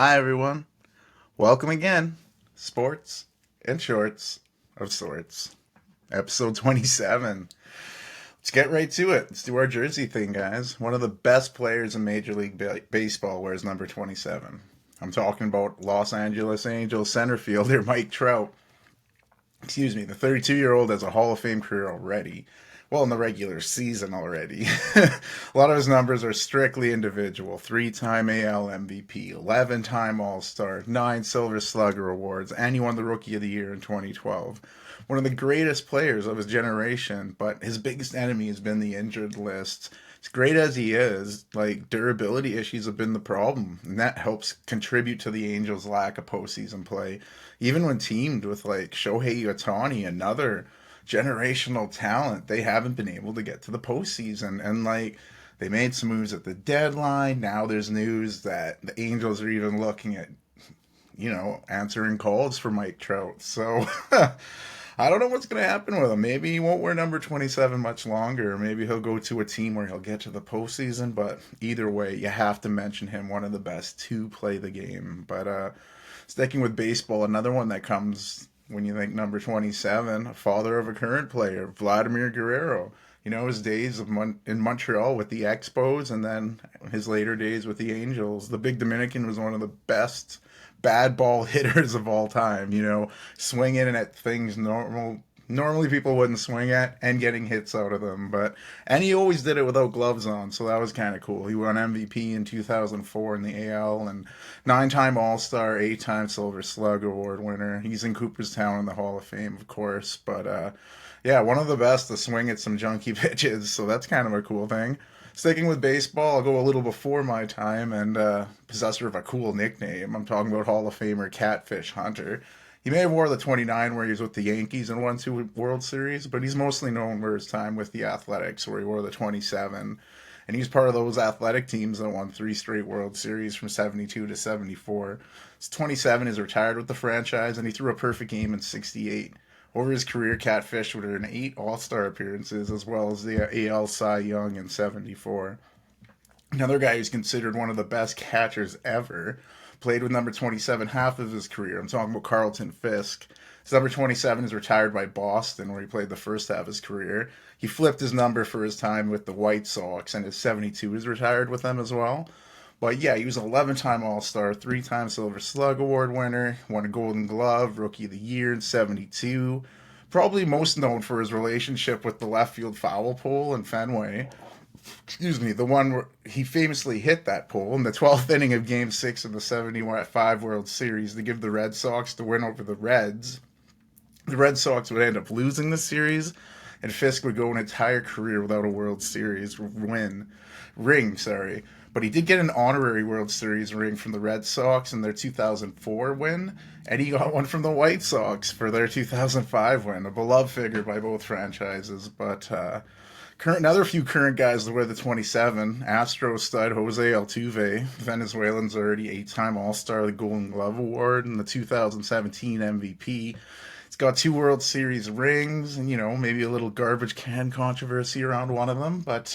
Hi, everyone. Welcome again. Sports and shorts of sorts. Episode 27. Let's get right to it. Let's do our jersey thing, guys. One of the best players in Major League Baseball wears number 27. I'm talking about Los Angeles Angels center fielder Mike Trout. Excuse me, the 32-year-old has a Hall of Fame career already. Well, in the regular season already. A lot of his numbers are strictly individual. Three-time AL MVP, 11-time All-Star, 9 Silver Slugger awards, and he won the Rookie of the Year in 2012. One of the greatest players of his generation, but his biggest enemy has been the injured list. As great as he is, like, durability issues have been the problem, and that helps contribute to the Angels' lack of postseason play. Even when teamed with like Shohei Ohtani, another generational talent, they haven't been able to get to the postseason. And like they made some moves at the deadline. Now there's news that the Angels are even looking at, answering calls for Mike Trout. So I don't know what's going to happen with him. Maybe he won't wear number 27 much longer. Maybe he'll go to a team where he'll get to the postseason. But either way, you have to mention him, one of the best to play the game. But sticking with baseball, another one that comes when you think number 27, a father of a current player, Vladimir Guerrero. His days in Montreal with the Expos and then his later days with the Angels. The big Dominican was one of the best bad ball hitters of all time, swinging at things normally people wouldn't swing at and getting hits out of them. And he always did it without gloves on, so that was kind of cool. He won MVP in 2004 in the AL and 9-time All-Star, 8-time Silver Slug Award winner. He's in Cooperstown in the Hall of Fame, of course, but yeah, one of the best to swing at some junky pitches, so that's kind of a cool thing. Sticking with baseball, I'll go a little before my time and possessor of a cool nickname. I'm talking about Hall of Famer Catfish Hunter. He may have wore the 29 where he was with the Yankees and won 2 World Series, but he's mostly known for his time with the Athletics where he wore the 27. And he's part of those athletic teams that won 3 straight World Series from 72 to 74. His 27 is retired with the franchise, and he threw a perfect game in 68. Over his career, Catfish would earn 8 All-Star appearances, as well as the AL Cy Young in 74. Another guy who's considered one of the best catchers ever, played with number 27 half of his career. I'm talking about Carlton Fisk. His number 27 is retired by Boston, where he played the first half of his career. He flipped his number for his time with the White Sox, and his 72 is retired with them as well. But yeah, he was an 11-time All-Star, 3-time Silver Slug Award winner, won a Golden Glove, Rookie of the Year in 72. Probably most known for his relationship with the left field foul pole in Fenway. Excuse me, the one where he famously hit that pole in the 12th inning of Game 6 of the 75 World Series to give the Red Sox the win over the Reds. The Red Sox would end up losing the series, and Fisk would go an entire career without a World Series ring. But he did get an honorary World Series ring from the Red Sox in their 2004 win, and he got one from the White Sox for their 2005 win. A beloved figure by both franchises, but another few current guys that wear the 27. Astro stud Jose Altuve, Venezuelan's already 8-time All-Star, the Golden Glove Award, and the 2017 MVP. He's got 2 World Series rings, and maybe a little garbage can controversy around one of them, but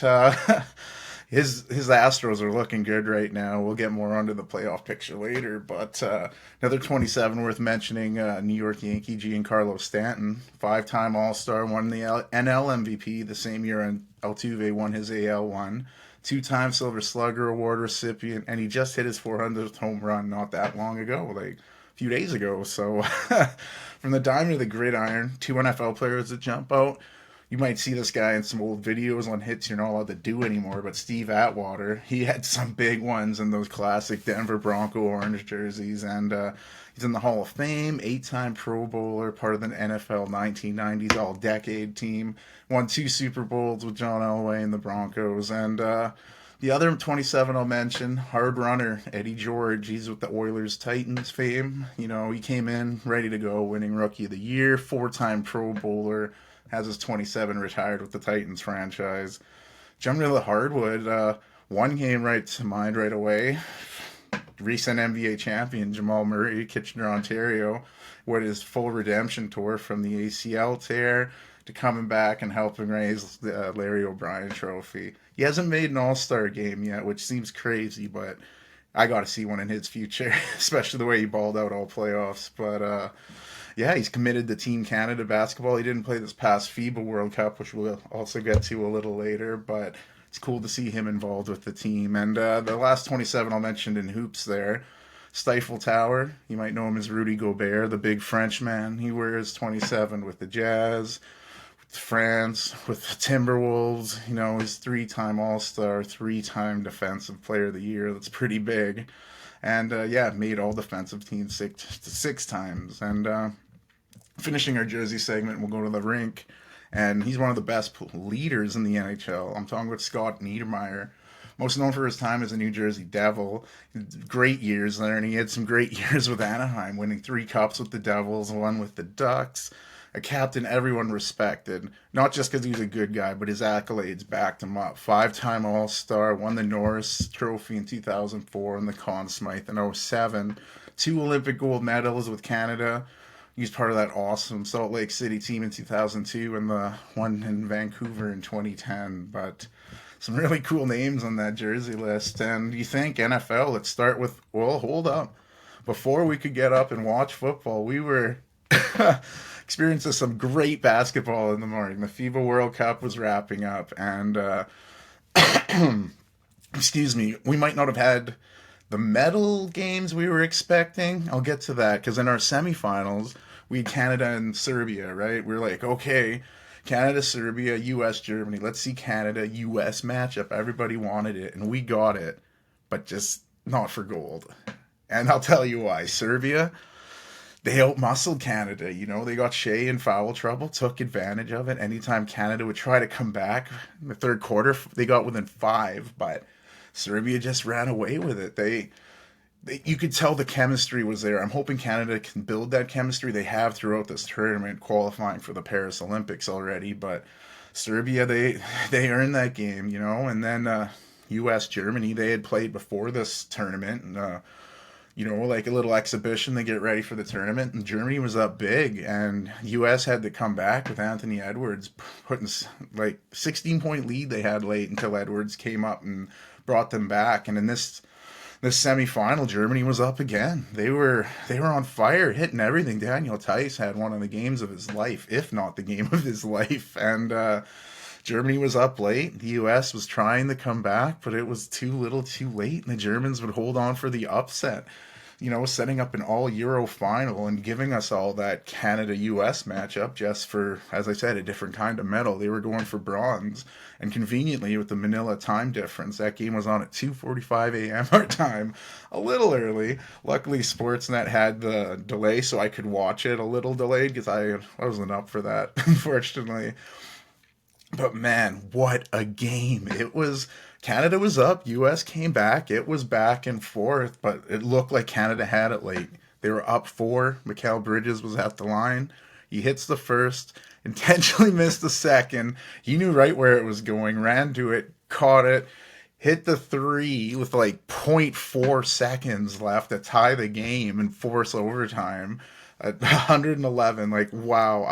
his Astros are looking good right now. We'll get more onto the playoff picture later, but another 27 worth mentioning, New York Yankee Giancarlo Stanton, 5-time All-Star, won the NL MVP the same year Altuve won his AL one, 2-time Silver Slugger Award recipient, and he just hit his 400th home run not that long ago, like a few days ago. So from the diamond to the gridiron, 2 NFL players that jump out. You might see this guy in some old videos on hits you're not allowed to do anymore, but Steve Atwater, he had some big ones in those classic Denver Bronco orange jerseys, and he's in the Hall of Fame, 8-time Pro Bowler, part of the NFL 1990s All-Decade team, won 2 Super Bowls with John Elway and the Broncos, and the other 27 I'll mention, hard runner, Eddie George. He's with the Oilers Titans fame. He came in ready to go, winning Rookie of the Year, 4-time Pro Bowler, has his 27 retired with the Titans franchise. Jumping to the hardwood, one came right to mind right away. Recent NBA champion Jamal Murray, Kitchener, Ontario, with his full redemption tour from the ACL tear to coming back and helping raise the Larry O'Brien trophy. He hasn't made an All-Star game yet, which seems crazy, but I got to see one in his future, especially the way he balled out all playoffs. But yeah, he's committed to Team Canada basketball. He didn't play this past FIBA World Cup, which we'll also get to a little later, but it's cool to see him involved with the team. And the last 27 I'll mention in hoops there, Stifle Tower. You might know him as Rudy Gobert, the big Frenchman. He wears 27 with the Jazz, with France, with the Timberwolves. You know, he's three-time All-Star, three-time Defensive Player of the Year. That's pretty big. And yeah, made all defensive teams six times. And finishing our jersey segment, we'll go to the rink. And he's one of the best leaders in the NHL. I'm talking about Scott Niedermayer, most known for his time as a New Jersey Devil. Great years there, and he had some great years with Anaheim, winning 3 cups with the Devils, one with the Ducks. A captain everyone respected, not just because he was a good guy, but his accolades backed him up. 5-time All-Star, won the Norris Trophy in 2004 and the Conn Smythe in 2007. 2 Olympic gold medals with Canada. He was part of that awesome Salt Lake City team in 2002 and the one in Vancouver in 2010. But some really cool names on that jersey list. And you think NFL, let's start with, well, hold up. Before we could get up and watch football, we were experiencing some great basketball in the morning. The FIBA World Cup was wrapping up. And, excuse me, we might not have had the medal games we were expecting. I'll get to that, because in our semifinals, we had Canada and Serbia, right? We're like, okay, Canada, Serbia, U.S., Germany. Let's see Canada, U.S. matchup. Everybody wanted it, and we got it, but just not for gold. And I'll tell you why. Serbia, they outmuscled Canada. You know, they got Shea in foul trouble, took advantage of it. Anytime Canada would try to come back in the third quarter, they got within 5, but Serbia just ran away with it. They you could tell the chemistry was there. I'm hoping Canada can build that chemistry. They have throughout this tournament, qualifying for the Paris Olympics already. But Serbia, they earned that game, you know. And then U.S. Germany, they had played before this tournament, and you know, like a little exhibition to get ready for the tournament. And Germany was up big, and U.S. had to come back with Anthony Edwards putting like 16-point lead they had late until Edwards came up and brought them back. And in this semifinal, Germany was up again. They were on fire, hitting everything. Daniel Theis had one of the games of his life, if not the game of his life. And Germany was up late. The U.S. was trying to come back, but it was too little too late. And the Germans would hold on for the upset, you know, setting up an all-Euro final and giving us all that Canada-U.S. matchup just for, as I said, a different kind of medal. They were going for bronze. And conveniently, with the Manila time difference, that game was on at 2:45 a.m. our time, a little early. Luckily, Sportsnet had the delay, so I could watch it a little delayed, because I wasn't up for that, unfortunately. But man, what a game. It was, Canada was up, U.S. came back. It was back and forth, but it looked like Canada had it late. They were up 4. Mikal Bridges was at the line. He hits the first, intentionally missed the second. He knew right where it was going, ran to it, caught it, hit the 3 with like 0.4 seconds left to tie the game and force overtime at 111. Like, wow,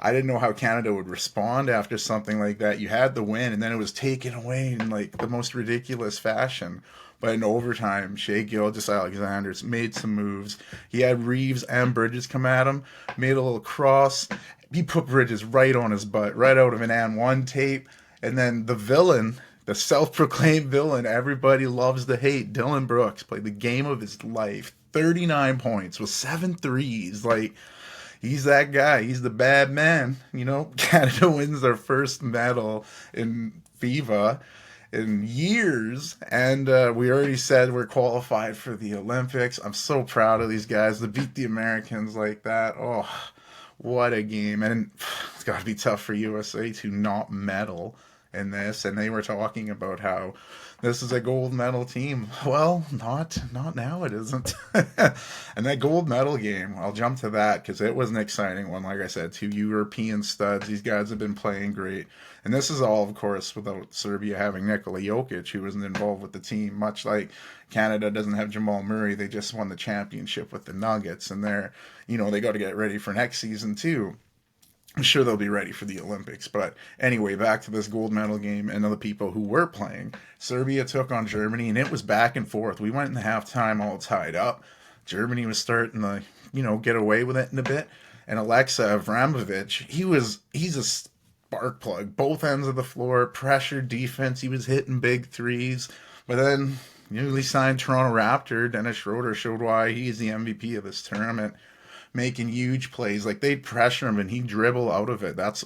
I didn't know how Canada would respond after something like that. You had the win, and then it was taken away in like the most ridiculous fashion. But in overtime, Shea Gilgeous-Alexander made some moves. He had Reeves and Bridges come at him, made a little cross. He put Bridges right on his butt, right out of an and one tape. And then the villain, the self-proclaimed villain everybody loves to hate, Dylan Brooks, played the game of his life. 39 points with 7 threes. Like, he's that guy. He's the bad man. You know, Canada wins their first medal in FIBA in years, and we already said we're qualified for the Olympics. I'm so proud of these guys to beat the Americans like that. Oh, what a game. And it's got to be tough for USA to not medal in this. And they were talking about how this is a gold medal team. Well, not now, it isn't. And that gold medal game, I'll jump to that because it was an exciting one. Like I said, 2 European studs. These guys have been playing great. And this is all, of course, without Serbia having Nikola Jokic, who wasn't involved with the team. Much like Canada doesn't have Jamal Murray, they just won the championship with the Nuggets. And they're, you know, they got to get ready for next season, too. I'm sure they'll be ready for the Olympics. But anyway, back to this gold medal game and the people who were playing. Serbia took on Germany, and it was back and forth. We went in halftime all tied up. Germany was starting to, get away with it in a bit. And Alexa Avramovic, he's a spark plug, both ends of the floor, pressure defense. He was hitting big threes. But then, newly signed Toronto Raptor Dennis Schroeder showed why he's the MVP of this tournament, making huge plays. Like, they'd pressure him and he'd dribble out of it. That's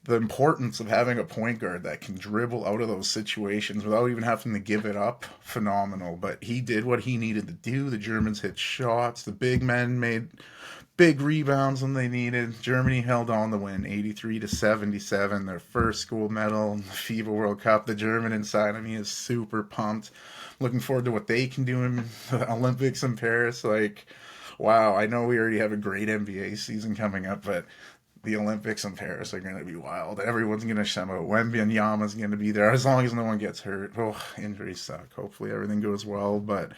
the importance of having a point guard that can dribble out of those situations without even having to give it up. Phenomenal. But he did what he needed to do. The Germans hit shots. The big men made big rebounds when they needed. Germany held on to win 83-77, their first gold medal in the FIBA World Cup. The German inside of me is super pumped. Looking forward to what they can do in the Olympics in Paris. Like, wow, I know we already have a great NBA season coming up, but the Olympics in Paris are going to be wild. Everyone's going to show out. Wembanyama's going to be there as long as no one gets hurt. Oh, injuries suck. Hopefully everything goes well, but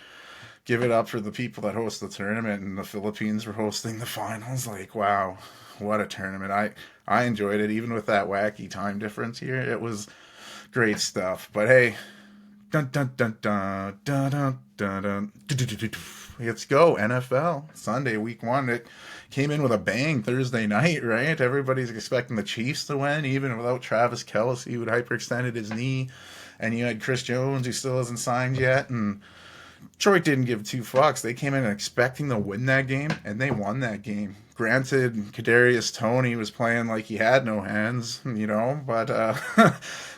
give it up for the people that host the tournament, and the Philippines were hosting the finals. Like, wow, what a tournament. I enjoyed it, even with that wacky time difference here. It was great stuff. But hey, dun dun dun dun dun dun dun dun. Let's go, NFL. Sunday, week 1. It came in with a bang Thursday night, right? Everybody's expecting the Chiefs to win, even without Travis Kelce, who had hyperextended his knee. And you had Chris Jones, who still hasn't signed yet. And Detroit didn't give two fucks. They came in expecting to win that game, and they won that game. Granted, Kadarius Toney was playing like he had no hands, but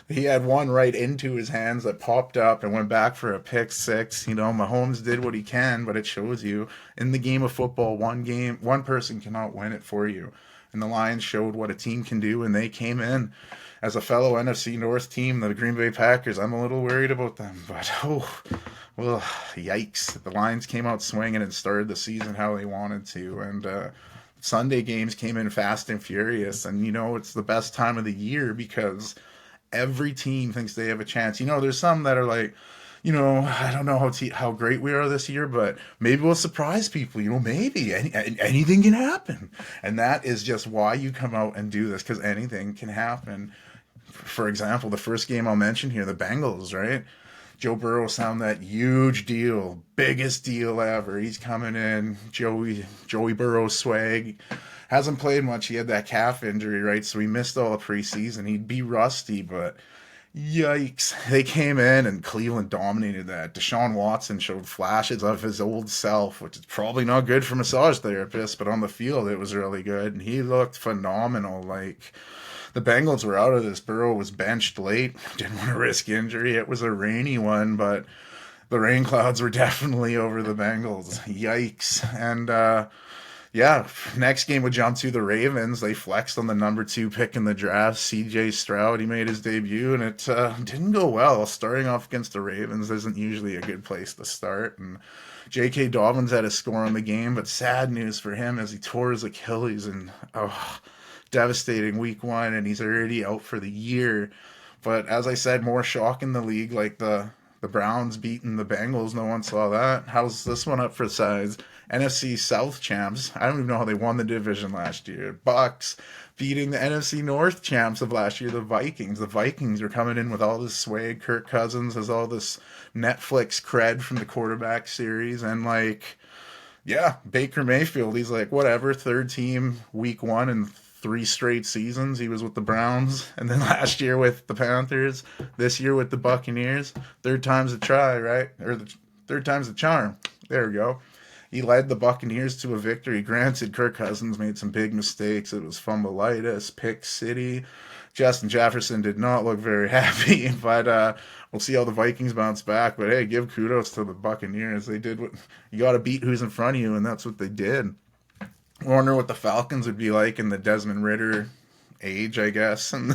he had one right into his hands that popped up and went back for a pick six. Mahomes did what he can, but it shows you in the game of football, one person cannot win it for you. And the Lions showed what a team can do, and they came in as a fellow NFC North team, the Green Bay Packers. I'm a little worried about them, but well, yikes. The Lions came out swinging and started the season how they wanted to, and Sunday games came in fast and furious, and it's the best time of the year because every team thinks they have a chance. There's some that are like, I don't know how great we are this year, but maybe we'll surprise people. Maybe anything can happen. And that is just why you come out and do this, because anything can happen. For example, the first game I'll mention here, the Bengals, right? Joe Burrow signed that huge deal, biggest deal ever. He's coming in, Joey Burrow swag. Hasn't played much. He had that calf injury, right? So he missed all the preseason. He'd be rusty, but yikes. They came in and Cleveland dominated that. Deshaun Watson showed flashes of his old self, which is probably not good for massage therapists, but on the field it was really good. And he looked phenomenal. Like, the Bengals were out of this. Burrow was benched late. Didn't want to risk injury. It was a rainy one, but the rain clouds were definitely over the Bengals. Yikes. And, next game would jump to the Ravens. They flexed on the number 2 pick in the draft, C.J. Stroud. He made his debut, and it didn't go well. Starting off against the Ravens isn't usually a good place to start. And J.K. Dobbins had a score on the game, but sad news for him as he tore his Achilles, and devastating week 1, and he's already out for the year. But as I said, more shock in the league, like the Browns beating the Bengals. No one saw that. How's this one up for size? NFC South champs. I don't even know how they won the division last year. Bucks beating the NFC North champs of last year, the Vikings. The Vikings are coming in with all this swag. Kirk Cousins has all this Netflix cred from the quarterback series, and Baker Mayfield, he's like, whatever, third team week 1 and 3 straight seasons. He was with the Browns, and then last year with the Panthers, this year with the Buccaneers. Third time's a try, right? Or the third time's a charm. There we go. He led the Buccaneers to a victory. Granted, Kirk Cousins made some big mistakes. It was fumbleitis, pick city. Justin Jefferson did not look very happy, but we'll see how the Vikings bounce back. But hey, give kudos to the Buccaneers. They did what you got to beat who's in front of you, and that's what they did. I wonder what the Falcons would be like in the Desmond Ridder age, I guess. And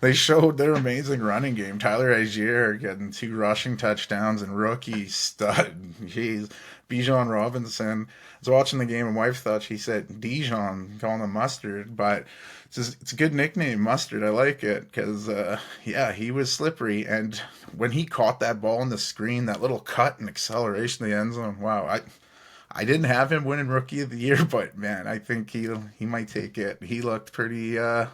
they showed their amazing running game. Tyler Algier getting 2 rushing touchdowns, and rookie stud. Jeez. Bijan Robinson. I was watching the game, and wife thought she said Dijon, calling him Mustard, but it's a good nickname, Mustard. I like it because, he was slippery. And when he caught that ball on the screen, that little cut and acceleration in the end zone, wow, I didn't have him winning Rookie of the Year, but man, I think he might take it. He looked pretty the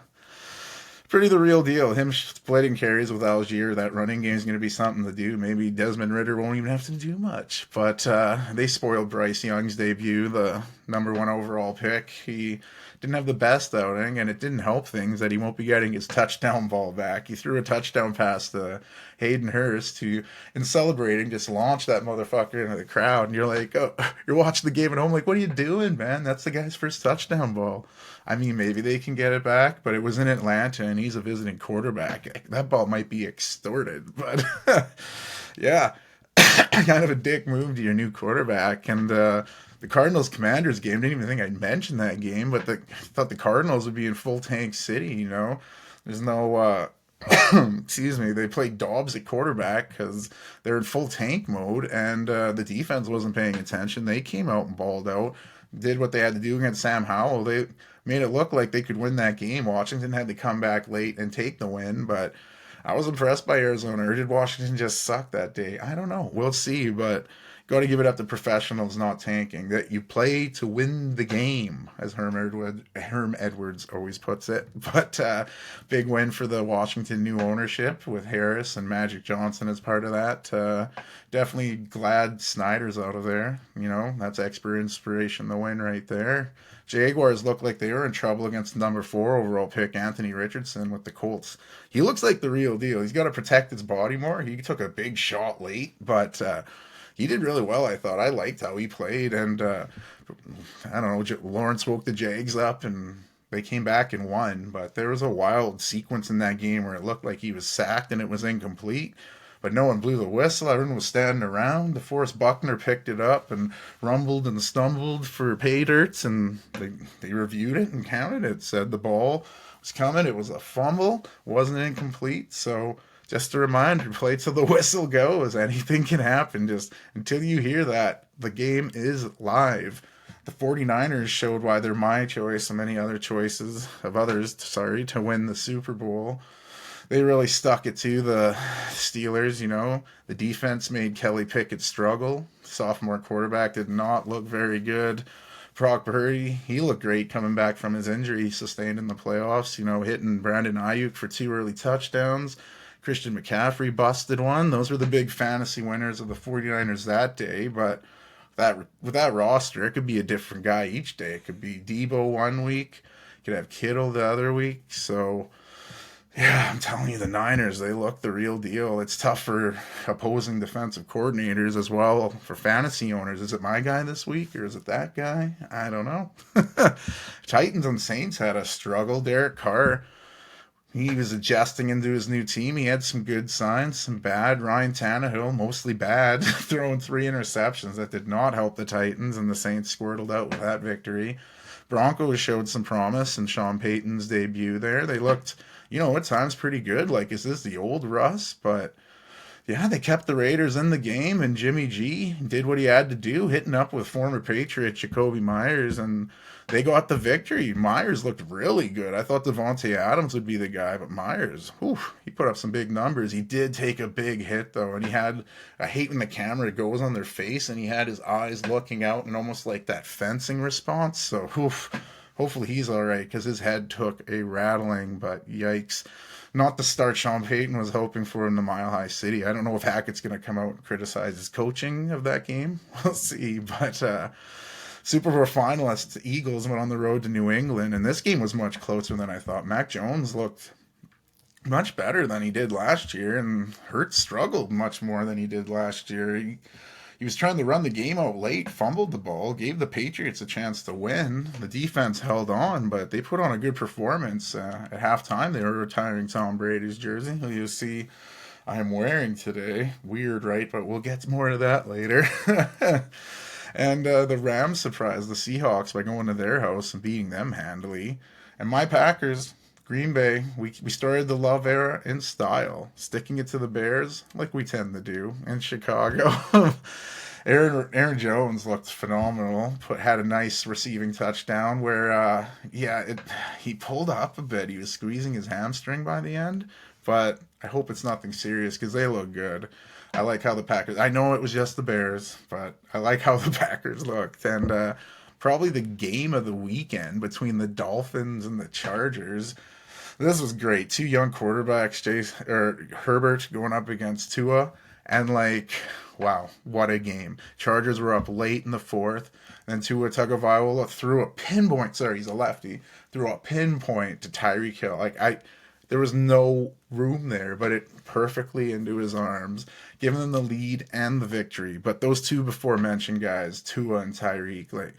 real deal. Him splitting carries with Algier, that running game is going to be something to do. Maybe Desmond Ritter won't even have to do much. But they spoiled Bryce Young's debut, the number one overall pick. He didn't have the best outing, and it didn't help things that he won't be getting his touchdown ball back. He threw a touchdown pass to Hayden Hurst, who, in celebrating, just launched that motherfucker into the crowd. And you're like, oh, you're watching the game at home, like, what are you doing, man? That's the guy's first touchdown ball. I mean, maybe they can get it back, but it was in Atlanta, and he's a visiting quarterback. That ball might be extorted, but yeah, kind of a dick move to your new quarterback. And the Cardinals Commanders game, didn't even think I'd mention that game, but I thought the Cardinals would be in full tank city. There's no excuse me, they played Dobbs at quarterback because they're in full tank mode, and the defense wasn't paying attention. They came out and balled out, did what they had to do against Sam Howell. They made it look like they could win that game. Washington had to come back late and take the win, but I was impressed by Arizona. Or did Washington just suck that day? I don't know. We'll see, but got to give it up to professionals not tanking. That you play to win the game, as Herm Edwards always puts it. But big win for the Washington new ownership with Harris and Magic Johnson as part of that. Definitely glad Snyder's out of there. That's expert inspiration, the win right there. Jaguars looked like they were in trouble against number 4 overall pick Anthony Richardson with the Colts. He looks like the real deal. He's got to protect his body more. He took a big shot late, but he did really well, I thought. I liked how he played, and I don't know, Lawrence woke the Jags up, and they came back and won, but there was a wild sequence in that game where it looked like he was sacked and it was incomplete, but no one blew the whistle. Everyone was standing around. DeForest Buckner picked it up and rumbled and stumbled for pay dirts, and they reviewed it and counted it. Said the ball was coming. It was a fumble. Wasn't incomplete. So just a reminder, play till the whistle goes. Anything can happen. Just until you hear that, the game is live. The 49ers showed why they're my choice and many other choices of others, to win the Super Bowl. They really stuck it to the Steelers, The defense made Kelly Pickett struggle. Sophomore quarterback did not look very good. Brock Purdy, he looked great coming back from his injury he sustained in the playoffs, hitting Brandon Ayuk for 2 early touchdowns. Christian McCaffrey busted one. Those were the big fantasy winners of the 49ers that day, but with that roster, it could be a different guy each day. It could be Debo one week, you could have Kittle the other week, so yeah, I'm telling you, the Niners, they look the real deal. It's tough for opposing defensive coordinators as well, for fantasy owners. Is it my guy this week or is it that guy? I don't know. Titans and Saints had a struggle. Derek Carr, he was adjusting into his new team. He had some good signs, some bad. Ryan Tannehill, mostly bad, throwing 3 interceptions. That did not help the Titans, and the Saints squirtled out with that victory. Broncos showed some promise in Sean Payton's debut there. They looked, at times pretty good. Like, is this the old Russ? But yeah, they kept the Raiders in the game, and Jimmy G did what he had to do, hitting up with former Patriot Jacoby Myers, and they got the victory. Myers looked really good. I thought Devontae Adams would be the guy, but Myers, he put up some big numbers. He did take a big hit, though, and I hate when the camera goes on their face, and he had his eyes looking out and almost like that fencing response, so hopefully he's all right, because his head took a rattling, but yikes. Not the start Sean Payton was hoping for in the Mile High City. I don't know if Hackett's going to come out and criticize his coaching of that game. We'll see, but Super Bowl finalists, Eagles, went on the road to New England, and this game was much closer than I thought. Mac Jones looked much better than he did last year, and Hurts struggled much more than he did last year. He was trying to run the game out late, fumbled the ball, gave the Patriots a chance to win. The defense held on, but they put on a good performance. At halftime, they were retiring Tom Brady's jersey, who you see I am wearing today. Weird, right? But we'll get more of that later. And the Rams surprised the Seahawks by going to their house and beating them handily. And my Packers, Green Bay, we started the Love era in style, sticking it to the Bears like we tend to do in Chicago. Aaron Jones looked phenomenal. Had a nice receiving touchdown where, he pulled up a bit. He was squeezing his hamstring by the end, but I hope it's nothing serious because they look good. I like how the Packers. I know it was just the Bears, but I like how the Packers looked. And probably the game of the weekend between the Dolphins and the Chargers. This was great. Two young quarterbacks, Herbert going up against Tua, and like, wow, what a game! Chargers were up late in the fourth, and Tua Tagovailoa threw a pinpoint. Sorry, he's a lefty. Threw a pinpoint to Tyreek Hill. There was no room there, but it perfectly into his arms, giving them the lead and the victory. But those two before mentioned guys, Tua and Tyreek, like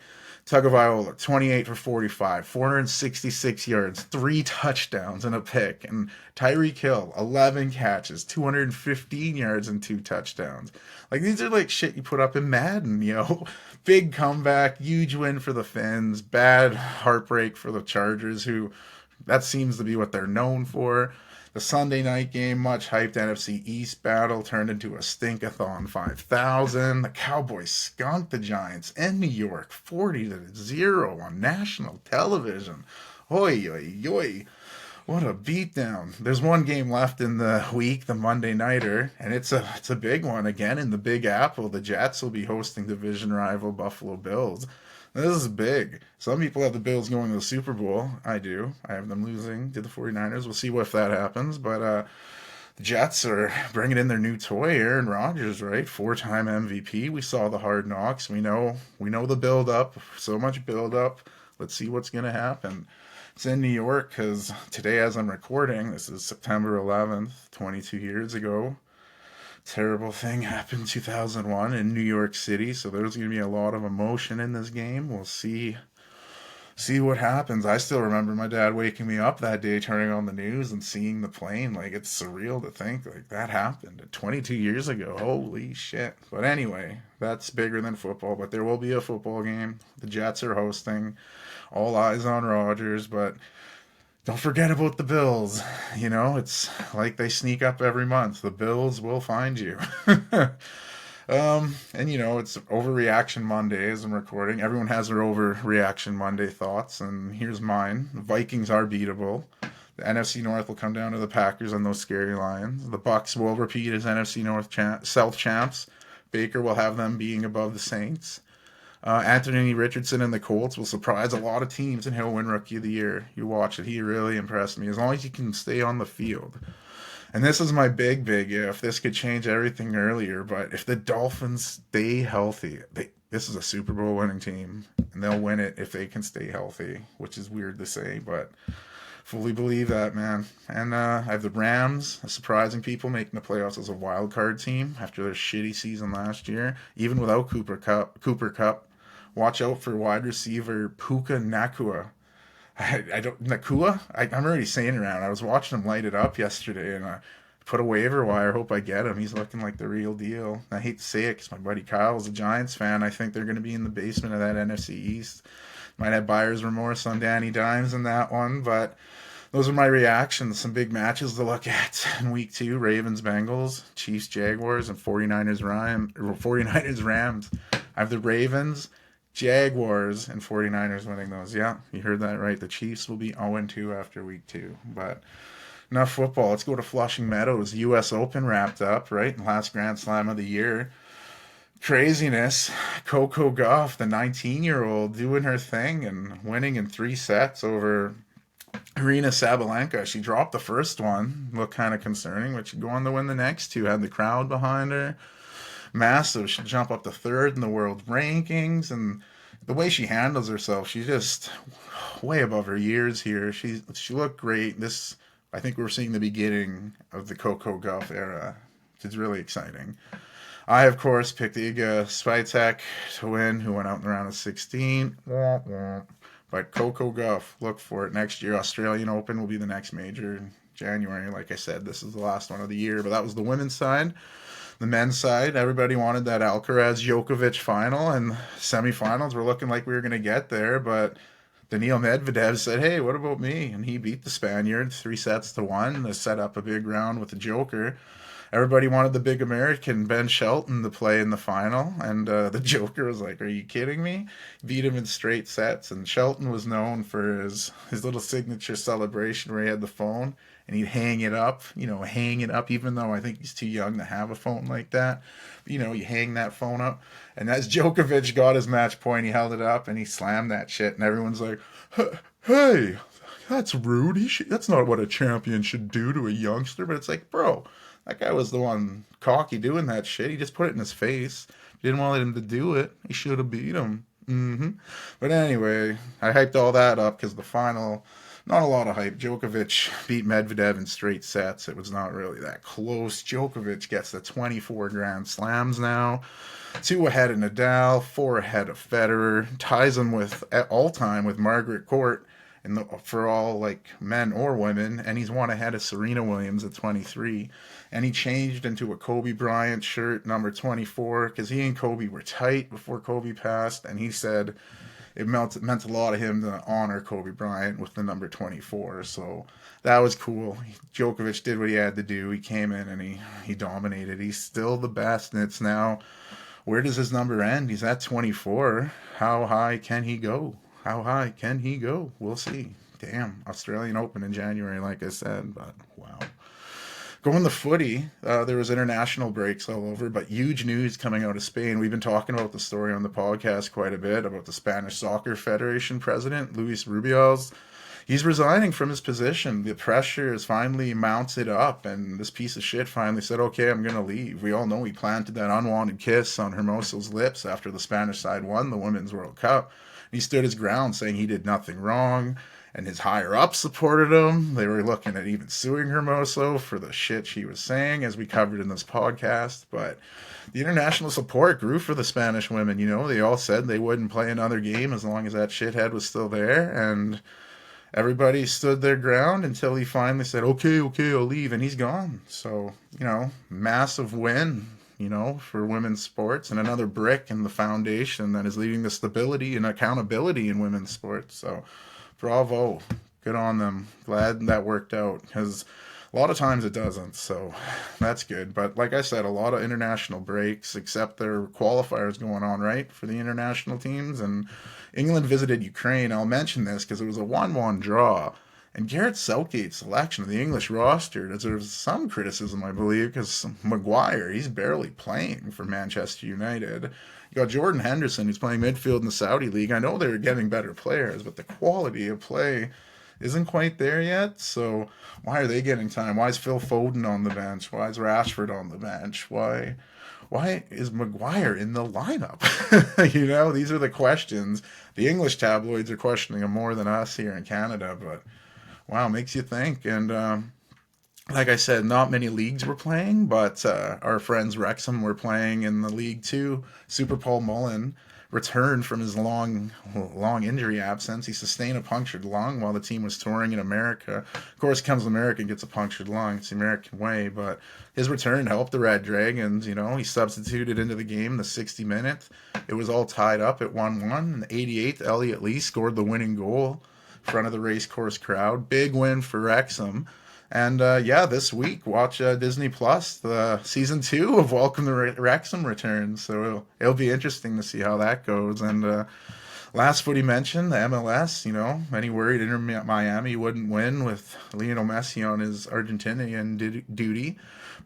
Tagovailoa, 28 for 45, 466 yards, 3 touchdowns and a pick. And Tyreek Hill, 11 catches, 215 yards and 2 touchdowns. Like, these are like shit you put up in Madden. Big comeback, huge win for the Fins, bad heartbreak for the Chargers, who that seems to be what they're known for. The Sunday night game, much hyped NFC East battle, turned into a stink-a-thon 5,000. The Cowboys skunked the Giants in New York 40-0 on national television. Oi, oi, oi. What a beatdown. There's one game left in the week, the Monday Nighter, and it's a big one again in the Big Apple. The Jets will be hosting division rival Buffalo Bills. This is big. Some people have the Bills going to the Super Bowl. I do. I have them losing to the 49ers. We'll see if that happens. But the Jets are bringing in their new toy, Aaron Rodgers, right? 4-time MVP. We saw the Hard Knocks. We know the build-up. So much build-up. Let's see what's going to happen. It's in New York because today, as I'm recording, this is September 11th, 22 years ago. Terrible thing happened 2001 in New York City, so there's going to be a lot of emotion in this game. We'll see what happens. I still remember my dad waking me up that day, turning on the news and seeing the plane. Like, it's surreal to think like that happened 22 years ago. Holy shit. But anyway, that's bigger than football, but there will be a football game. The Jets are hosting. All eyes on Rodgers, but don't forget about the Bills. It's like they sneak up every month. The Bills will find you. It's Overreaction Monday as I'm recording. Everyone has their Overreaction Monday thoughts, and here's mine. The Vikings are beatable. The NFC North will come down to the Packers and those scary Lions. The Bucks will repeat as NFC South champs. Baker will have them being above the Saints. Anthony Richardson and the Colts will surprise a lot of teams, and he'll win Rookie of the Year. You watch it. He really impressed me. As long as he can stay on the field. And this is my big if. This could change everything earlier, but if the Dolphins stay healthy, this is a Super Bowl winning team, and they'll win it if they can stay healthy, which is weird to say, but fully believe that, man. And I have the Rams, surprising people, making the playoffs as a wild card team after their shitty season last year, even without Cooper Kupp. Watch out for wide receiver Puka Nakua. I'm already saying it around. I was watching him light it up yesterday, and I put a waiver wire. Hope I get him. He's looking like the real deal. I hate to say it because my buddy Kyle's a Giants fan. I think they're going to be in the basement of that NFC East. Might have buyer's remorse on Danny Dimes in that one, but those are my reactions. Some big matches to look at in week 2. Ravens, Bengals, Chiefs, Jaguars, and 49ers, Rams. I have the Ravens, Jaguars, and 49ers winning those. Yeah, you heard that right. The Chiefs will be 0-2 after week 2. But enough football. Let's go to Flushing Meadows. U.S. Open wrapped up, right? Last Grand Slam of the year. Craziness. Coco Gauff, the 19-year-old, doing her thing and winning in 3 sets over Arina Sabalenka. She dropped the first one. Looked kind of concerning, but she'd go on to win the next 2. Had the crowd behind her. Massive. She'll jump up to 3rd in the world rankings, and the way she handles herself, she's just way above her years here. She looked great. I think we're seeing the beginning of the Coco Gauff era. It's really exciting. I, of course, picked Iga Swiatek to win, who went out in the round of 16. But Coco Gauff, look for it next year. Australian Open will be the next major in January. Like I said, this is the last one of the year. But that was the women's side. The men's side, everybody wanted that Alcaraz-Djokovic final, and semifinals were looking like we were going to get there, but Daniil Medvedev said, hey, what about me? And he beat the Spaniard 3-1 to set up a big round with the Joker. everybody wanted the big American Ben Shelton to play in the final, and the Joker was like, "Are you kidding me?" Beat him in straight sets, and Shelton was known for his little signature celebration where he had the phone and he'd hang it up, hang it up, even though I think he's too young to have a phone like that. But, you hang that phone up, and as Djokovic got his match point, he held it up and he slammed that shit, and everyone's like, "Hey, that's rude. That's not what a champion should do to a youngster." But it's like, bro, that guy was the one cocky doing that shit. He just put it in his face. Didn't want him to do it. He should have beat him. But anyway, I hyped all that up because the final, not a lot of hype. Djokovic beat Medvedev in straight sets. It was not really that close. Djokovic gets the 24 Grand Slams now. 2 ahead of Nadal, 4 ahead of Federer. Ties him with, at all time, with Margaret Court for all like men or women, and he's one ahead of Serena Williams at 23. And he changed into a Kobe Bryant shirt, number 24, because he and Kobe were tight before Kobe passed, and he said it meant a lot to him to honor Kobe Bryant with the number 24. So that was cool. Djokovic did what he had to do. He came in and he dominated. He's still the best, and it's now, where does his number end? He's at 24. How high can he go? How high can he go? We'll see. Damn, Australian Open in January, like I said, but wow. Going the footy, there was international breaks all over, but huge news coming out of Spain. We've been talking about the story on the podcast quite a bit about the Spanish Soccer Federation president, Luis Rubiales. He's resigning from his position. The pressure is finally mounted up, and this piece of shit finally said, okay, I'm going to leave. We all know he planted that unwanted kiss on Hermoso's lips after the Spanish side won the Women's World Cup. He stood his ground, saying he did nothing wrong, and his higher-ups supported him. They were looking at even suing Hermoso for the shit she was saying, as we covered in this podcast. But the international support grew for the Spanish women. They all said they wouldn't play another game as long as that shithead was still there, and everybody stood their ground until he finally said, okay, I'll leave, and he's gone. So, massive win, for women's sports, and another brick in the foundation that is leading to stability and accountability in women's sports. So, bravo. Good on them. Glad that worked out, because a lot of times it doesn't, so that's good. But like I said, a lot of international breaks, except their qualifiers going on, right, for the international teams. And England visited Ukraine. I'll mention this because it was a 1-1 draw. And Gareth Southgate's selection of the English roster deserves some criticism, I believe, because Maguire, he's barely playing for Manchester United. You got Jordan Henderson, who's playing midfield in the Saudi League. I know they're getting better players, but the quality of play isn't quite there yet. So why are they getting time? Why is Phil Foden on the bench? Why is Rashford on the bench? Why is Maguire in the lineup? These are the questions. The English tabloids are questioning him more than us here in Canada, but wow, makes you think. And like I said, not many leagues were playing, but our friends Wrexham were playing in the League Two. Super Paul Mullen returned from his long injury absence. He sustained a punctured lung while the team was touring in America. Of course, comes America and gets a punctured lung. It's the American way, but his return helped the Red Dragons. He substituted into the game the 60 minutes. It was all tied up at 1-1. In the 88th, Elliot Lee scored the winning goal in front of the racecourse crowd. Big win for Wrexham. And this week, watch Disney Plus. The season 2 of Welcome to Wrexham returns, so it'll be interesting to see how that goes. And last footy mention, the MLS. Many worried Inter Miami wouldn't win with Lionel Messi on his Argentinian duty,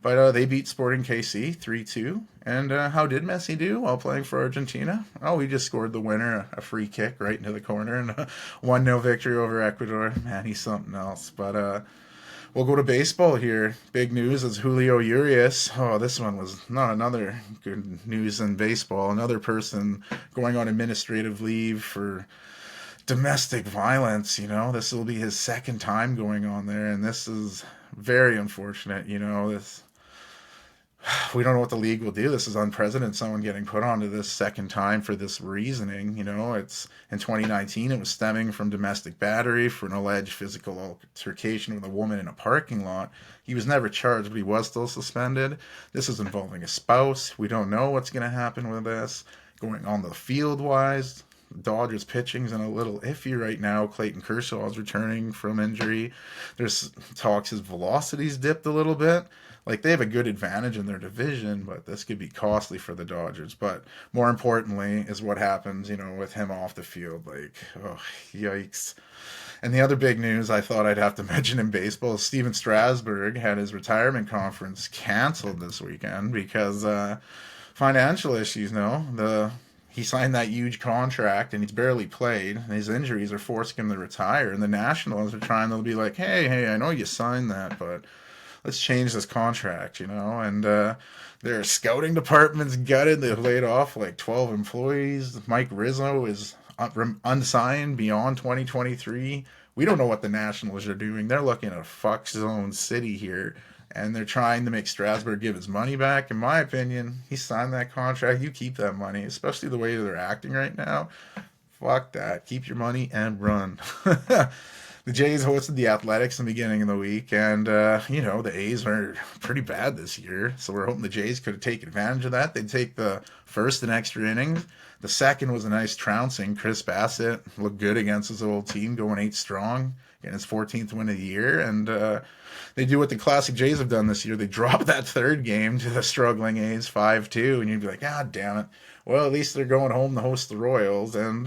but they beat Sporting KC 3-2. And how did Messi do while playing for Argentina? Oh, he just scored the winner, a free kick right into the corner, and a 1-0 victory over Ecuador. Man, he's something else. But we'll go to baseball here. Big news is Julio Urias. Oh, this one was not another good news in baseball. Another person going on administrative leave for domestic violence. This will be his second time going on there, and this is very unfortunate. We don't know what the league will do. This is unprecedented. Someone getting put onto this second time for this reasoning. It's in 2019. It was stemming from domestic battery for an alleged physical altercation with a woman in a parking lot. He was never charged, but he was still suspended. This is involving a spouse. We don't know what's going to happen with this. Going on the field wise, Dodgers pitching's in a little iffy right now. Clayton Kershaw is returning from injury. There's talks his velocity's dipped a little bit. Like, they have a good advantage in their division, but this could be costly for the Dodgers. But more importantly is what happens, with him off the field. Like, oh, yikes. And the other big news I thought I'd have to mention in baseball is Steven Strasburg had his retirement conference canceled this weekend because financial issues. He signed that huge contract and he's barely played. And his injuries are forcing him to retire. And the Nationals are trying to be like, hey, I know you signed that, but let's change this contract, And their scouting department's gutted. They've laid off like 12 employees. Mike Rizzo is unsigned beyond 2023. We don't know what the Nationals are doing. They're looking at a fuck zone city here, and they're trying to make Strasburg give his money back. In my opinion, he signed that contract. You keep that money, especially the way they're acting right now. Fuck that. Keep your money and run. The Jays hosted the Athletics in the beginning of the week, and, the A's are pretty bad this year, so we're hoping the Jays could take advantage of that. They'd take the first in extra innings. The second was a nice trouncing. Chris Bassett looked good against his old team, going 8 strong, getting his 14th win of the year, and they do what the classic Jays have done this year. They drop that third game to the struggling A's 5-2, and you'd be like, God damn it. Well, at least they're going home to host the Royals, and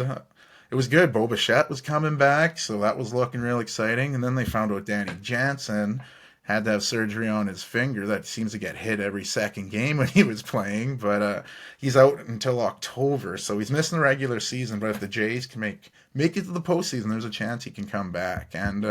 it was good. Bo Bichette was coming back, so that was looking real exciting. And then they found out Danny Jansen had to have surgery on his finger. That seems to get hit every second game when he was playing, but he's out until October, so he's missing the regular season. But if the Jays can make it to the postseason, there's a chance he can come back. And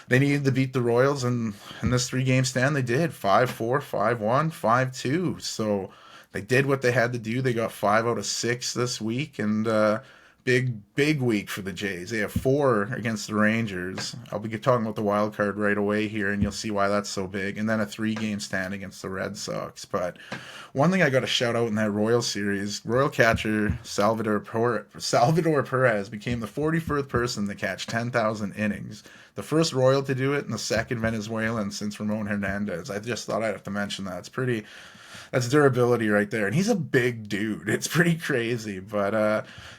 they needed to beat the Royals, and in this 3-game stand, they did 5-4, 5-1, 5-2. So they did what they had to do. They got 5 out of 6 this week, and big week for the Jays. They have 4 against the Rangers. I'll be talking about the wild card right away here, and you'll see why that's so big. And then a 3-game stand against the Red Sox. But one thing I got to shout out in that Royal series, Royal catcher Salvador Perez became the 41st person to catch 10,000 innings. The first Royal to do it, and the second Venezuelan since Ramon Hernandez. I just thought I'd have to mention that. That's durability right there. And he's a big dude. It's pretty crazy. But,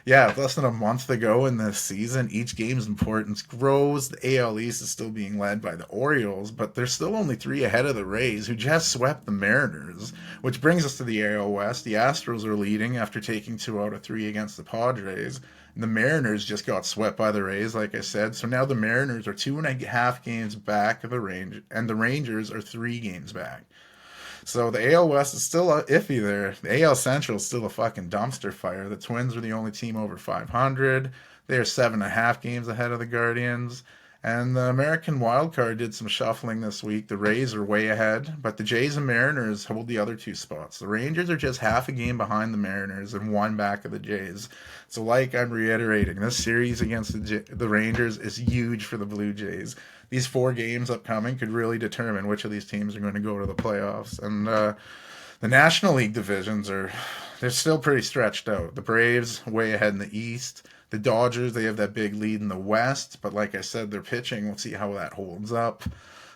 less than a month to go in this season. Each game's importance grows. The AL East is still being led by the Orioles, but they're still only 3 ahead of the Rays, who just swept the Mariners, which brings us to the AL West. The Astros are leading after taking 2 out of 3 against the Padres. And the Mariners just got swept by the Rays, like I said. So now the Mariners are 2.5 games back of the Rangers, and the Rangers are 3 games back. So the AL West is still iffy there. The AL Central is still a fucking dumpster fire. The Twins are the only team over 500. They are 7.5 games ahead of the Guardians. And the American wildcard did some shuffling this week. The Rays are way ahead, but the Jays and Mariners hold the other 2 spots. The Rangers are just half a game behind the Mariners and 1 back of the Jays. So like I'm reiterating, this series against the Rangers is huge for the Blue Jays. These 4 games upcoming could really determine which of these teams are going to go to the playoffs. And the National League divisions they're still pretty stretched out. The Braves way ahead in the East. The Dodgers, they have that big lead in the West, but like I said, they're pitching. We'll see how that holds up.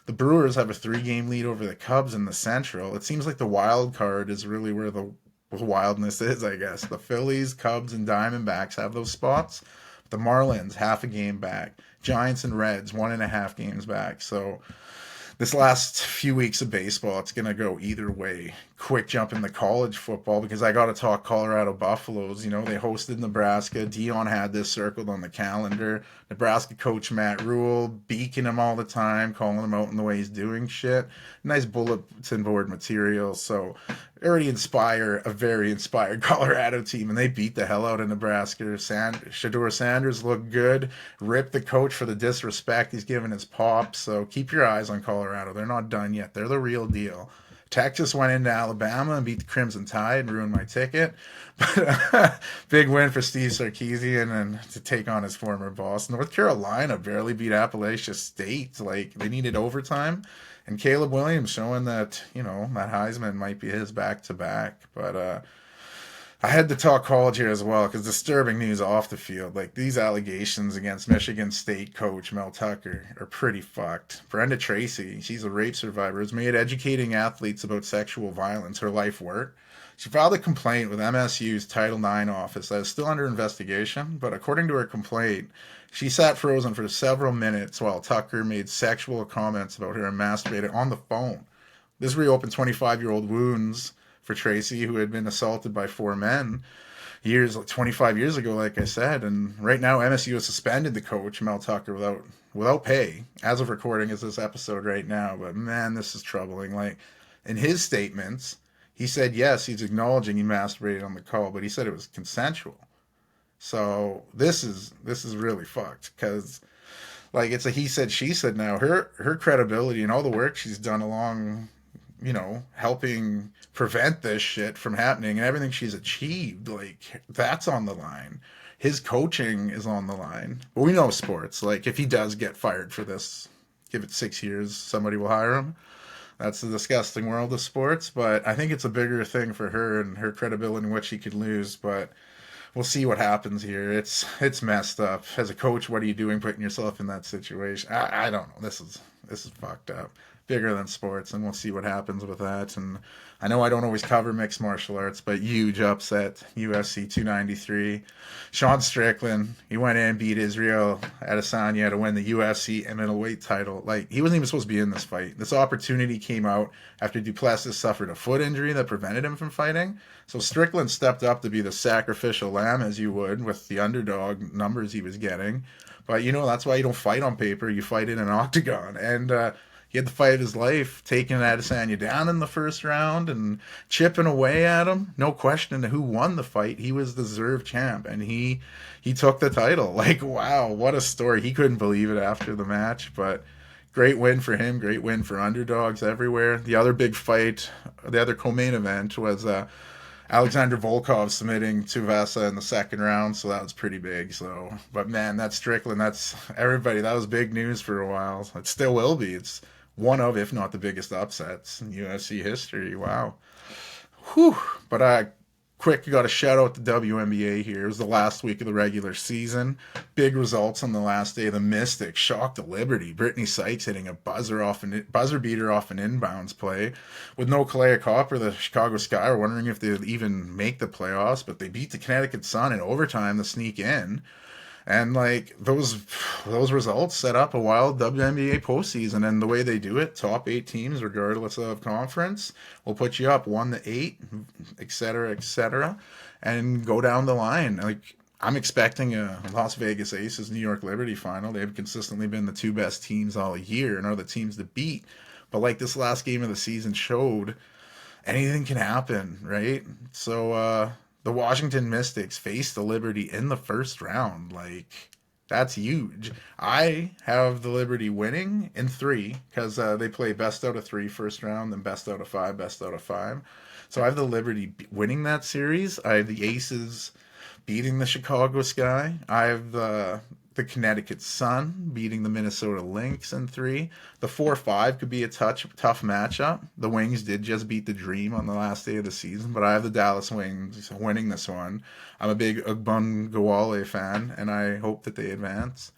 The Brewers have a 3-game lead over the Cubs in the Central. It seems like the wild card is really where the wildness is, I guess. The Phillies, Cubs, and Diamondbacks have those spots. The Marlins, half a game back. Giants and Reds, 1.5 games back. So this last few weeks of baseball, it's going to go either way. Quick jump into college football, because I got to talk Colorado Buffaloes. They hosted Nebraska. Dion had this circled on the calendar. Nebraska coach Matt Rule beaking him all the time, calling him out in the way he's doing shit. Nice bulletin board material. So already inspire a very inspired Colorado team, and they beat the hell out of Nebraska. Shedeur Sanders looked good. Ripped the coach for the disrespect he's given his pop. So keep your eyes on Colorado. They're not done yet. They're the real deal. Texas went into Alabama and beat the Crimson Tide and ruined my ticket. But big win for Steve Sarkisian and to take on his former boss. North Carolina barely beat Appalachia State. Like, they needed overtime. And Caleb Williams showing that, that Heisman might be his back-to-back. But I had to talk college here as well, because disturbing news off the field. Like, these allegations against Michigan State coach Mel Tucker are pretty fucked. Brenda Tracy, she's a rape survivor, has made educating athletes about sexual violence her life work. She filed a complaint with MSU's Title IX office that is still under investigation, but according to her complaint, she sat frozen for several minutes while Tucker made sexual comments about her and masturbated on the phone This reopened 25-year-old wounds for Tracy, who had been assaulted by 4 men years, like 25 years ago, like I said. And right now, MSU has suspended the coach, Mel Tucker, without pay, as of recording is this episode right now. But man, this is troubling. Like, in his statements, he said, yes, he's acknowledging he masturbated on the call, but he said it was consensual. So this is really fucked because like it's a he said she said now. Her credibility and all the work she's done along, helping prevent this shit from happening and everything she's achieved, like that's on the line. His coaching is on the line. But we know sports. Like if he does get fired for this, give it 6 years, somebody will hire him. That's the disgusting world of sports. But I think it's a bigger thing for her and her credibility and what she could lose. But we'll see what happens here. It's messed up. As a coach, what are you doing putting yourself in that situation? I don't know. This is fucked up. Bigger than sports, and we'll see what happens with that. And I know I don't always cover mixed martial arts, but huge upset. UFC 293. Sean Strickland, he went in, beat Israel Adesanya to win the UFC middleweight title. Like, he wasn't even supposed to be in this fight. This opportunity came out after Duplessis suffered a foot injury that prevented him from fighting. So Strickland stepped up to be the sacrificial lamb, as you would, with the underdog numbers he was getting. But, that's why you don't fight on paper. You fight in an octagon. And he had the fight of his life, taking Adesanya down in the first round and chipping away at him. No question who won the fight. He was the deserved champ, and he took the title. Like, wow, what a story. He couldn't believe it after the match, but great win for him. Great win for underdogs everywhere. The other big fight, the other co-main event was Alexander Volkov submitting Tuvasa in the second round, so that was pretty big. So, but man, that's Strickland. That's everybody. That was big news for a while. It still will be. It's one of, if not the biggest upsets in UFC history. Wow. Whew. But quick, got a shout out to WNBA here. It was the last week of the regular season. Big results on the last day. The Mystics shocked the Liberty. Brittany Sykes hitting a buzzer beater off an inbounds play. With no Kalea Copper, the Chicago Sky were wondering if they'd even make the playoffs, but they beat the Connecticut Sun in overtime to sneak in. And like those results set up a wild WNBA postseason, and the way they do it, top 8 teams, regardless of conference, will put you up 1-8, et cetera, and go down the line. Like I'm expecting a Las Vegas Aces New York Liberty final. They've consistently been the 2 best teams all year and are the teams to beat. But like this last game of the season showed, anything can happen, right? So the Washington Mystics faced the Liberty in the first round. Like, that's huge. I have the Liberty winning in 3 because they play best out of 3 first round, then best out of 5, best out of 5. So I have the Liberty winning that series. I have the Aces beating the Chicago Sky. I have the Connecticut Sun beating the Minnesota Lynx in 3. The 4-5 could be a tough matchup. The Wings did just beat the Dream on the last day of the season, but I have the Dallas Wings winning this one. I'm a big Ugbun fan, and I hope that they advance.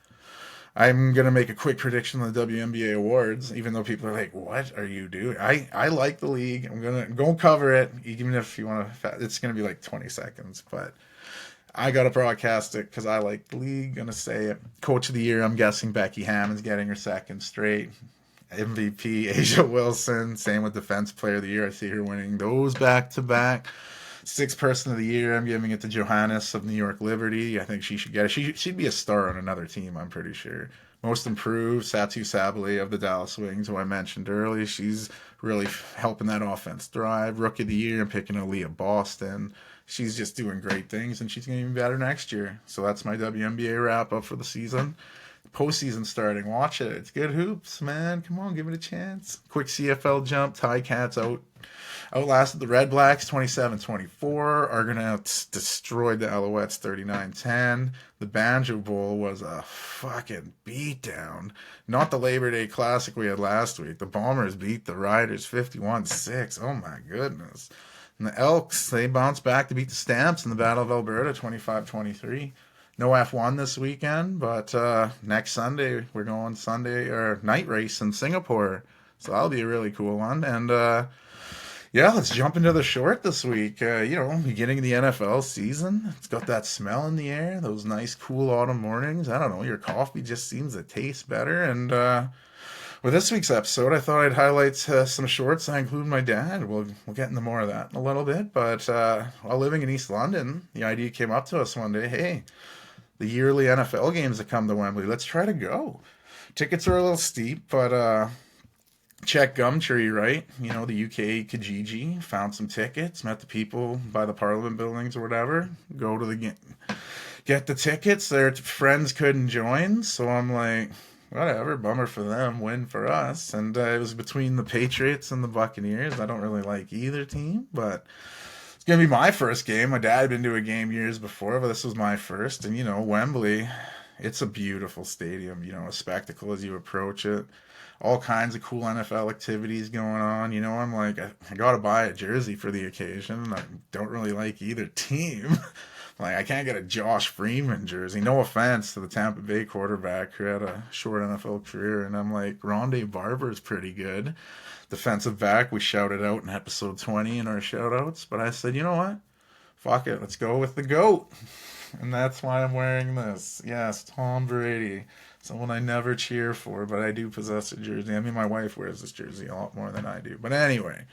I'm going to make a quick prediction on the WNBA awards, even though people are like, what are you doing? I like the league. I'm going to go cover it, even if you want to. It's going to be like 20 seconds, but I got to broadcast it because I like the league. Gonna say it. Coach of the year, I'm guessing Becky Hammon's getting her second straight. MVP, Asia Wilson. Same with defense player of the year. I see her winning those back to back. Sixth person of the year, I'm giving it to Johannes of New York Liberty. I think she should get it. She'd be a star on another team, I'm pretty sure. Most improved, Satu Sabali of the Dallas Wings, who I mentioned earlier. She's really helping that offense thrive. Rookie of the year, I'm picking Aaliyah Boston. She's just doing great things, and she's going to be better next year. So that's my WNBA wrap-up for the season. Postseason starting. Watch it. It's good hoops, man. Come on, give it a chance. Quick CFL jump. Ticats outlasted the Red Blacks 27-24. Argonauts destroyed the Alouettes 39-10. The Banjo Bowl was a fucking beatdown. Not the Labor Day Classic we had last week. The Bombers beat the Riders 51-6. Oh my goodness. And the Elks, they bounced back to beat the Stamps in the Battle of Alberta 25-23. No F1 this weekend, but next Sunday we're going night race in Singapore. So that'll be a really cool one. And yeah, let's jump into the short this week. Beginning of the NFL season. It's got that smell in the air, those nice cool autumn mornings. I don't know, your coffee just seems to taste better. And With this week's episode, I thought I'd highlight some shorts. I include my dad. We'll get into more of that in a little bit. But while living in East London, the idea came up to us one day. Hey, the yearly NFL games that come to Wembley. Let's try to go. Tickets are a little steep, but check Gumtree, right? You know, the UK Kijiji. Found some tickets. Met the people by the Parliament buildings or whatever. Go to the game. Get the tickets. Their friends couldn't join, so I'm like, whatever, bummer for them, win for us. And it was between the Patriots and the Buccaneers. I don't really like either team, but it's gonna be my first game. My dad had been to a game years before, but this was my first. And you know, Wembley, it's a beautiful stadium. You know, a spectacle as you approach it. All kinds of cool NFL activities going on. You know, I'm like, I gotta buy a jersey for the occasion. I don't really like either team. Like, I can't get a Josh Freeman jersey. No offense to the Tampa Bay quarterback who had a short NFL career. And I'm like, Rondé Barber's pretty good. Defensive back, we shouted out in episode 20 in our shout-outs. But I said, you know what? Fuck it. Let's go with the GOAT. And that's why I'm wearing this. Yes, Tom Brady. Someone I never cheer for, but I do possess a jersey. I mean, my wife wears this jersey a lot more than I do. But anyway,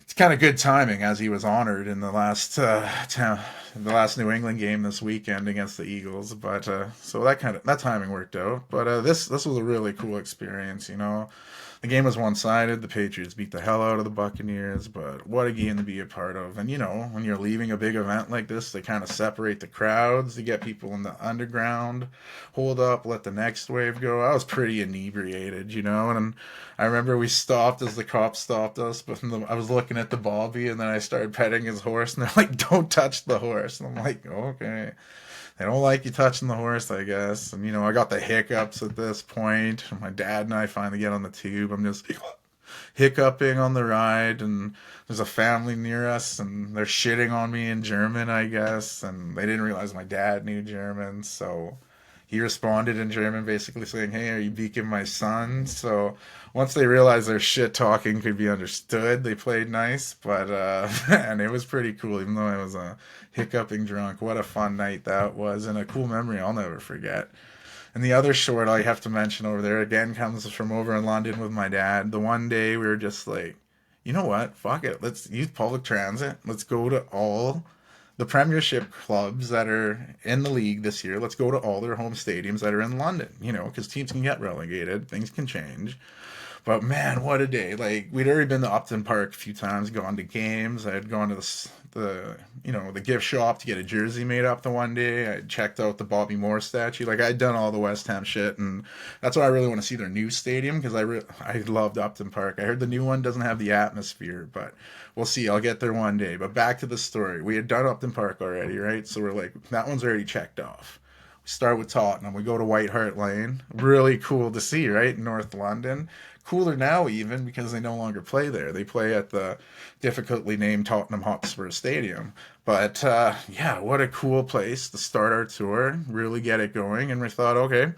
it's kind of good timing as he was honored in the last New England game this weekend against the Eagles. But so that timing worked out. But this was a really cool experience. You know, the game was one-sided. The Patriots beat the hell out of the Buccaneers, but what a game to be a part of. And, you know, when you're leaving a big event like this, they kind of separate the crowds to get people in the underground, hold up, let the next wave go. I was pretty inebriated, you know, and I remember we stopped as the cops stopped us, but I was looking at the Bobby, and then I started petting his horse, and they're like, don't touch the horse. And I'm like, okay. They don't like you touching the horse, I guess. And, you know, I got the hiccups at this point. My dad and I finally get on the tube. I'm just hiccuping on the ride, and there's a family near us, and they're shitting on me in German, I guess. And they didn't realize my dad knew German, so he responded in German, basically saying, hey, are you beaking my son? So once they realized their shit talking could be understood, they played nice. But, and it was pretty cool, even though I was hiccuping drunk. What a fun night that was, and a cool memory I'll never forget. And the other short I have to mention over there, again, comes from over in London with my dad. The one day we were just like, you know what? Fuck it. Let's use public transit. Let's go to all the Premiership clubs that are in the league this year. Let's go to all their home stadiums that are in London, you know, because teams can get relegated, things can change. But man, what a day. Like, we'd already been to Upton Park a few times, gone to games. I had gone to the gift shop to get a jersey made up the one day. I checked out the Bobby Moore statue. Like, I'd done all the West Ham shit, and that's why I really want to see their new stadium, because I loved Upton Park. I heard the new one doesn't have the atmosphere, but we'll see. I'll get there one day. But back to the story. We had done Upton Park already, right? So we're like, that one's already checked off. We start with Tottenham. We go to White Hart Lane. Really cool to see, right? North London. Cooler now even because they no longer play there. They play at the difficultly named Tottenham Hotspur Stadium. But yeah, what a cool place to start our tour, really get it going. And we thought, okay,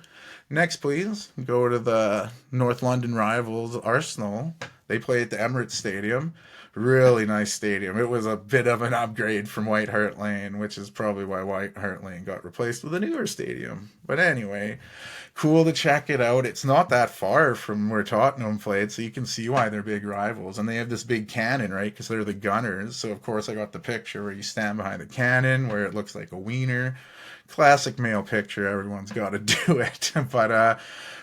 next please, go to the North London rivals, Arsenal. They play at the Emirates Stadium. Really nice stadium. It was a bit of an upgrade from White Hart Lane, which is probably why White Hart Lane got replaced with a newer stadium. But anyway, cool to check it out. It's not that far from where Tottenham played, so you can see why they're big rivals. And they have this big cannon, right? Because they're the Gunners. So, of course, I got the picture where you stand behind the cannon, where it looks like a wiener. Classic male picture. Everyone's got to do it. But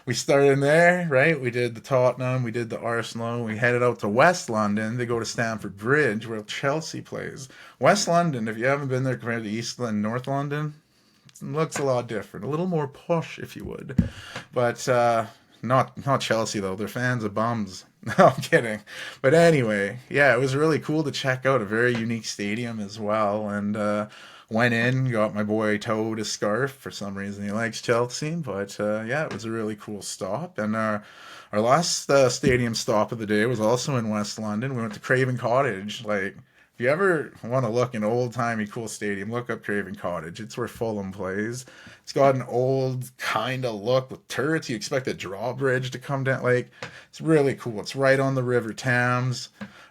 we started there, right? We did the Tottenham, we did the Arsenal. We headed out to West London to go to Stamford Bridge, where Chelsea plays. West London, if you haven't been there compared to East London, North London, it looks a lot different. A little more posh, if you would. But not Chelsea, though. Their fans are bums. No, I'm kidding. But anyway, yeah, it was really cool to check out. A very unique stadium as well. And went in, got my boy Toad a scarf. For some reason, he likes Chelsea. But yeah, it was a really cool stop. And our last stadium stop of the day was also in West London. We went to Craven Cottage. Like, if you ever want to look an old-timey cool stadium, look up Craven Cottage. It's where Fulham plays. It's got an old kind of look with turrets. You expect a drawbridge to come down. Like, it's really cool. It's right on the River Thames.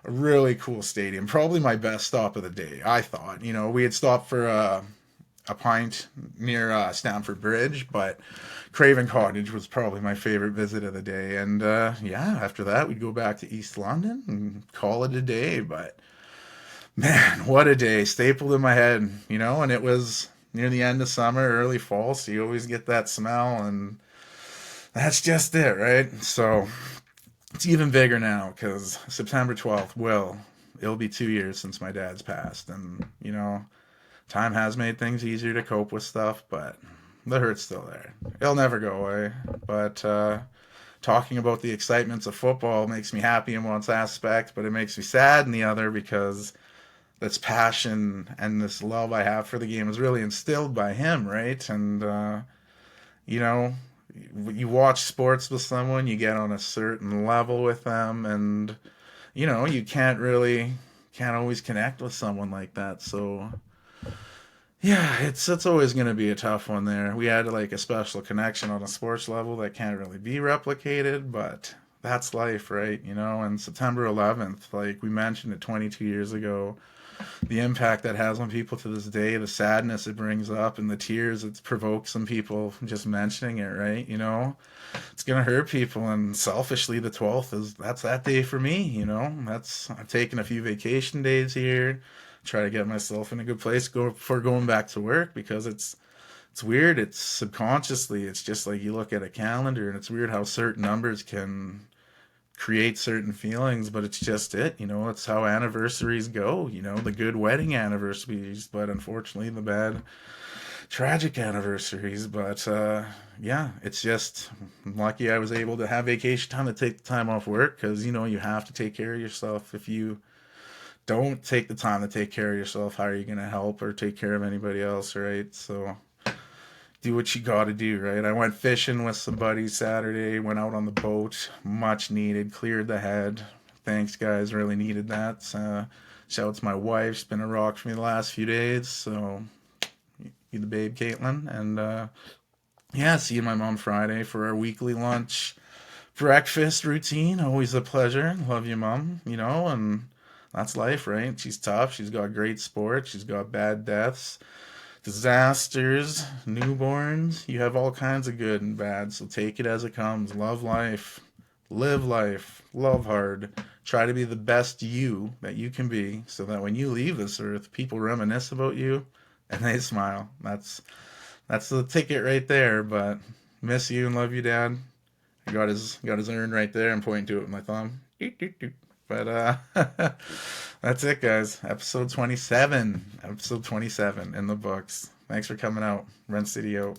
A really cool stadium. Probably my best stop of the day, I thought. You know, we had stopped for a pint near Stamford Bridge, but Craven Cottage was probably my favorite visit of the day. And yeah, after that, we'd go back to East London and call it a day. But man, what a day! Stapled in my head, and it was near the end of summer, early fall, so you always get that smell, and that's just it, right? So it's even bigger now because September 12th it'll be 2 years since my dad's passed, and time has made things easier to cope with stuff, but the hurt's still there. It'll never go away. But talking about the excitements of football makes me happy in one aspect, but it makes me sad in the other because this passion and this love I have for the game is really instilled by him, right? And you know, you watch sports with someone, you get on a certain level with them, and you can't always connect with someone like that. So yeah, it's always going to be a tough one there. We had like a special connection on a sports level that can't really be replicated, but that's life, right? And September 11th, like we mentioned it 22 years ago, the impact that has on people to this day, the sadness it brings up, and the tears it provokes some people from just mentioning it, right? It's gonna hurt people, and selfishly, the 12th that's that day for me. That's I'm taking a few vacation days here, try to get myself in a good place before going back to work because it's weird. It's subconsciously, it's just like you look at a calendar, and it's weird how certain numbers can create certain feelings, but it's just it's how anniversaries go, the good wedding anniversaries, but unfortunately the bad tragic anniversaries. But yeah, it's just I'm lucky I was able to have vacation time to take the time off work because you have to take care of yourself. If you don't take the time to take care of yourself, how are you going to help or take care of anybody else, right? So do what you got to do, right? I went fishing with some buddies Saturday, went out on the boat, much needed, cleared the head. Thanks, guys, really needed that. Shout out to my wife, she's been a rock for me the last few days. So, you the babe, Caitlin. And yeah, see you my mom Friday for our weekly lunch breakfast routine. Always a pleasure. Love you, mom, and that's life, right? She's tough. She's got great sports. She's got bad deaths, disasters, newborns. You have all kinds of good and bad, so take it as it comes. Love life, love hard. Try to be the best you that you can be so that when you leave this earth, people reminisce about you and they smile. That's the ticket right there, but miss you and love you, Dad. I got his urn right there. I'm pointing to it with my thumb. Doot, doot, doot. But that's it, guys. Episode 27. Episode 27 in the books. Thanks for coming out. Rent City out.